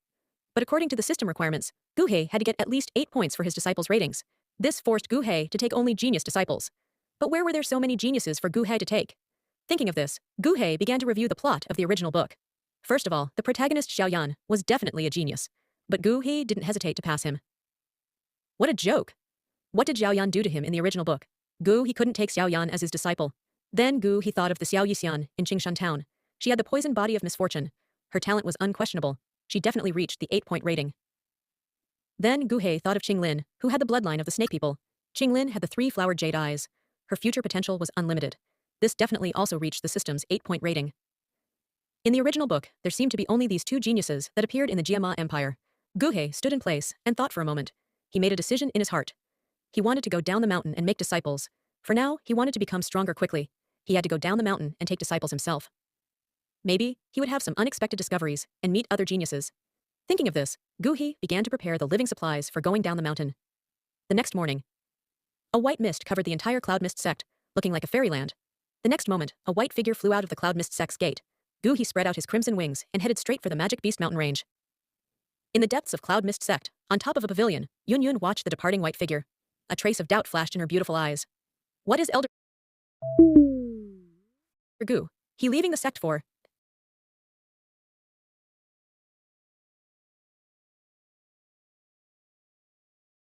But according to the system requirements, Gu He had to get at least 8 points for his disciples' ratings. This forced Gu He to take only genius disciples. But where were there so many geniuses for Gu He to take? Thinking of this, Gu He began to review the plot of the original book. First of all, the protagonist Xiao Yan was definitely a genius, but Gu He didn't hesitate to pass him. What a joke! What did Xiao Yan do to him in the original book? Gu He couldn't take Xiao Yan as his disciple. Then Gu He thought of the Xiao Yisian in Qingshan town. She had the poison body of misfortune. Her talent was unquestionable. She definitely reached the 8-point rating. Then Guhei thought of Qinglin, who had the bloodline of the snake people. Qinglin had the 3-flowered jade eyes. Her future potential was unlimited. This definitely also reached the system's 8-point rating. In the original book, there seemed to be only these 2 geniuses that appeared in the Jiama Empire. Guhei stood in place and thought for a moment. He made a decision in his heart. He wanted to go down the mountain and make disciples. For now, he wanted to become stronger quickly. He had to go down the mountain and take disciples himself. Maybe he would have some unexpected discoveries and meet other geniuses. Thinking of this, Guhei began to prepare the living supplies for going down the mountain. The next morning, a white mist covered the entire Cloud Mist sect, looking like a fairyland. The next moment, a white figure flew out of the Cloud Mist sect's gate. Guhei spread out his crimson wings and headed straight for the Magic Beast Mountain range. In the depths of Cloud Mist sect, on top of a pavilion, Yun watched the departing white figure. A trace of doubt flashed in her beautiful eyes. What is Elder Gu he leaving the sect for?